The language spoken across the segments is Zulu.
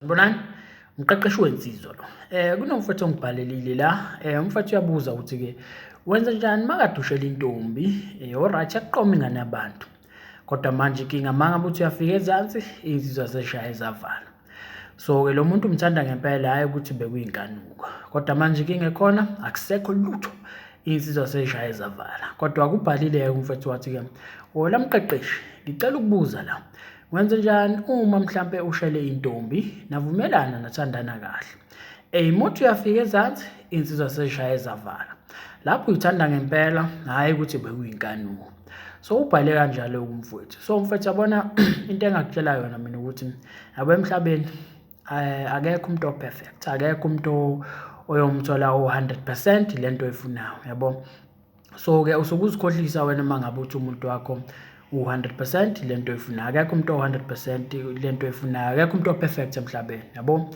Bonani, umqeqeshi wensizwa lo. Kunomfowethu ongibhalelile la. Umfowethu uyabuza ukuthi-ke wenza njani makade ushela intombi, alright yakuqoma ingane yabantu. Kodwa manje inkinga mangabe uthi uyafika ezansi, insizwa seshaya zavala. So-ke lo muntu umthanda ngempela, hhayi ukuthi bekuyinkanuko. Kodwa manje inkinga ekhona, akusekho lutho, insizwa seshaya zavala. Kodwa akubhalile-ke umfowethu wathi-ke, wena mqeqeshi, ngicela ukubuza la. Wenze njani uma mhlampe ushele intombi, navumelana nathandana kahle. Muthi uyafika ezansi, insizwa seshaya zavala. Lapho uyithanda ngempela, hhayi ukuthi bekuyinkanuko. So ubhale kanjalo umfowethu. So mfowethu yabona into engakutshela yona mina ukuthi yabo emhlabeni akekho umuntu o-perfect, akekho umuntu oyomthola o-100% lento oyifunayo, yabo. So-ke usuke uzikhohlisa wena mangabe uthi umuntu wakho u-100% lento oyifunayo. Akekho umuntu o-100% lento oyifunayo, akekho umuntu o-perfect emhlabeni, yabo.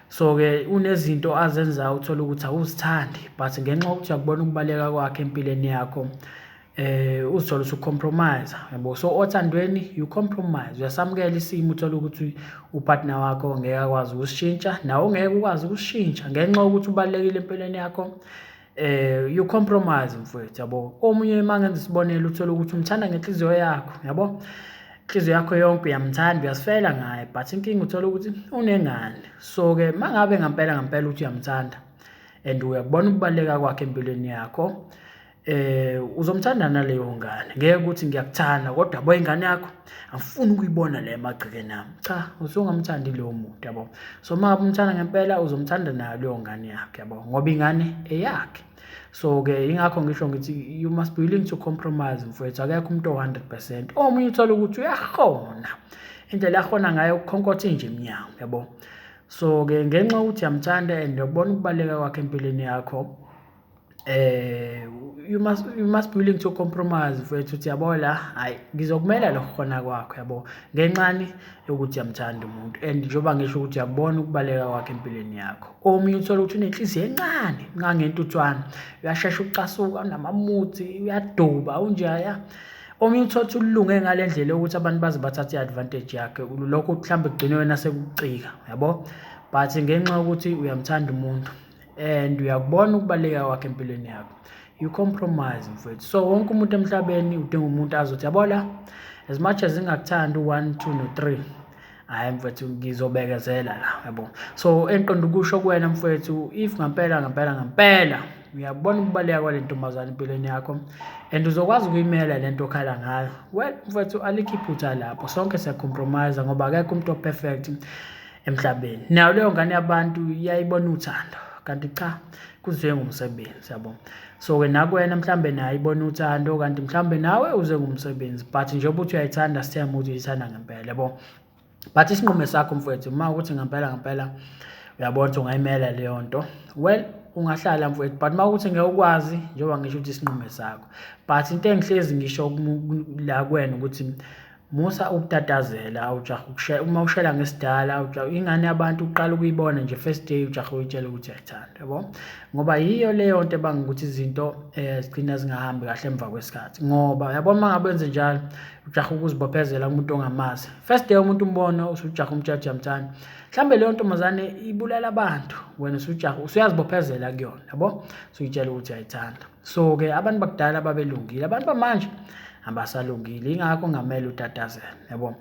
So-ke unezinto azenzayo uthola ukuthi awuzithandi, but ngenxa yokuthi uyakubona ukubaleka kwakhe empilweni yakho, uzithola usucompromise, yabo. So othandweni you compromise, uyasamukela isimo, uthola ukuthi upartner wakho ngeke akwazi ukusishintsha, nawe ungeke ukwazi ukusishintsha ngenxa yokuthi ubalekile empilweni yakho. You compromise mfowethu, yabo. Omunye mangenza isibonelo uthola ukuthi umthanda ngenhliziyo yakho, yabo. Inhliziyo yakho yonke uyamthanda, uyasifela ngaye, but inkinga uthola ukuthi unengane. So-ke mangabe ngempela uthi uyamthanda and uyakubona ukubaleka kwakhe empilweni yakho, uzomthanda naleyo ngane. Ngeke ukuthi ngiyakuthanda kodwa yabo ingane yakho angifuni ukuyibona le emagcekeni ami. Cha, usungamthandi lowo muntu, yabo. So mangabe umthanda ngempela uzomthanda nayo leyo ngane yakhe, yabo, ngoba ingane eyakhe. So-ke ingakho ngisho ngithi you must be willing to compromise mfowethu, akekho umuntu o-100%. Omunye uthola ukuthi uyakhona indlela akhona ngayo ukukhonkotha nje iminyango, yabo. So-ke ngenxa yokuthi uyamthanda and uyabona ukubaleka kwakhe empilweni yakho, you must be willing to compromise mfowethu, uthi yabo la, hhayi ngizokumela lokho khona kwakho, yabo, ngenxani yokuthi uyamthanda umuntu and njengoba ngisho ukuthi uyakubona ukubaleka kwakhe empilweni yakho. Omunye uthola ukuthi unenhliziyo encane ngangentuthwane, uyashesha ukucasuka, unamamuthi, uyaduba, unjaya. Omunye uthola ukuthi ulunge ngale ndlela yokuthi abantu baze bathathe i-advantage yakhe, lokho mhlawumbe kugcine wena sekucika, yabo. But ngenxa yokuthi uyamthanda umuntu and uyakubona ukubaleka kwakhe empilweni yakho, you compromise mfowethu. So wonke umuntu emhlabeni udinga umuntu azothi yabo la, as much as ingakuthanda u-1, 2 no-3, hhayi mfowethu ngizobekezela la, yabo. So enqonda ukusho kuwena mfowethu, if ngempela uyabona ukubaleka kwale ntombazane empilweni yakho and uzokwazi ukuyimela lento okhala ngayo, well mfowethu alikho iphutha lapho, sonke siyacompromise ngoba akekho umuntu o-perfect emhlabeni. Nayo leyo ngane yabantu iyayibona uthando, kanti cha kuze ngumsebenzi, yabo. So-ke nakuwena mhlambe naye ibona uthando, kanti mhlambe nawe uze ngumsebenzi, but njengoba uthi uyayithanda sithemba ukuthi uyithanda ngempela, yabo. But isinqumo sakho mfowethu, uma ukuthi ngempela uyabona ukuthi ungayimela leyo nto, well ungahlala mfowethu, but uma ukuthi ngeke ukwazi, njengoba ngisho ukuthi isinqumo sakho. But into engihlezi ngisho la kuwena ukuthi musa ukutatazela, ujaha uma ushela ngesidala, ingane yabantu uqala ukuyibona nje first day ujaha uyitshela ukuthi uyayithanda, yabo. Ngoba yiyo leyo nto ebanga ukuthi izinto zigcina zingahambi kahle emva kwesikhathi, ngoba yabo mangabe wenze njalo ujaha ukuzibophezela kumuntu ongamazi, first day umuntu umbona usujaha umtshela ukuthi uyamthanda, mhlambe leyo ntombazane ibulala abantu, wena usuyazibophezela kuyona, yabo, usuyitshela ukuthi uyayithanda. So-ke abantu bakudala babelungile, abantu bamanje abasalungile, ingakho ngamele utatazele, yabo.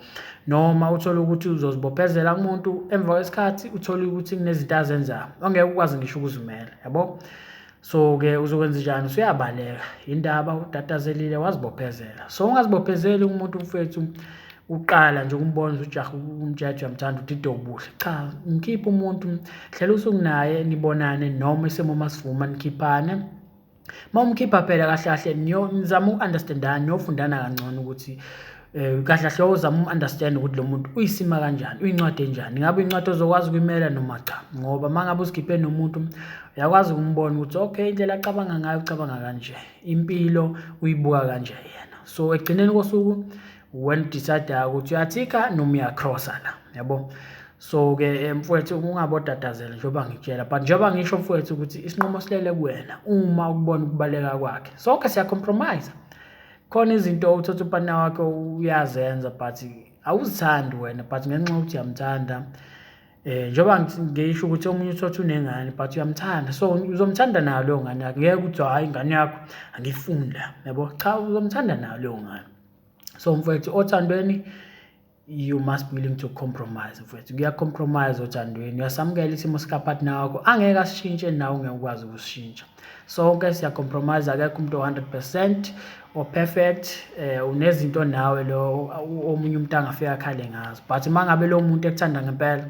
Noma uthole ukuthi uzozibophezela kumuntu emva kwesikhathi uthole ukuthi kunezinto azenzayo ongeke ukwazi ngisho ukuzimela, yabo. So-ke uzokwenza njani? Usuyabaleka indaba utatazelile wazibophezela. So ungazibophezeli umuntu mfowethu uqala nje ukumbona ujaha umtshela uyamthanda uthi ubuhle, cha, ngikhiphe umuntu, hlela usuku naye nibonane noma isimo masivuma nikhiphane. Mawumkhipha phela kahle nizama uku-understand-ana, niyofundana kangcono ukuthi kahle uzama uku-understand ukuthi lo muntu uyisima kanjani, uyincwadi enjani, ngabe incwadi ozokwazi ukuyimela noma cha, ngoba mangabe uzikhiphe nomuntu uyakwazi ukumbona ukuthi okay indlela acabanga ngayo ucabanga kanje, impilo uyibuka kanje yena. So ekugcineni kosuku wena udecide ukuthi uyathikha noma uyacrossa la, yabo. So-ke mfowethu ungabotatazela njengoba ngikutshela, but njengoba ngisho mfowethu ukuthi isinqumo silele kuwena. Uma ukubona ukubaleka kwakhe sonke siyacompromise, khona izinto uthatha upartner wakho uyazenza but awuzithandi wena, but ngenxa yokuthi uyamthanda Njengoba ngisho ukuthi omunye uthotha unengane but uyamthanda, so uzomthanda nayo leyo ngane yakho. Ngeke uthi hhayi ingane yakho angiyifuni la, yabo. Cha, uzomthanda nayo leyo ngane. So mfowethu, othandweni you must be willing to compromise mfowethu. Kuya-compromise othandweni, uyasamukela isimo sika-partner wakho, angeke asishintshe nawe ungeke ukwazi ukusishintsha. Sonke siya-compromise, akekho umuntu o-100% o-perfect. Unezinto nawe lo omunye umuntu angafika akhale ngazo, but uma ngabe lowo muntu ekuthanda ngempela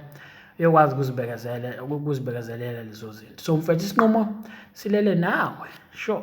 uyokwazi ukuzibekezelela lezo zinto. So mfowethu, isinqumo silele nawe, sure.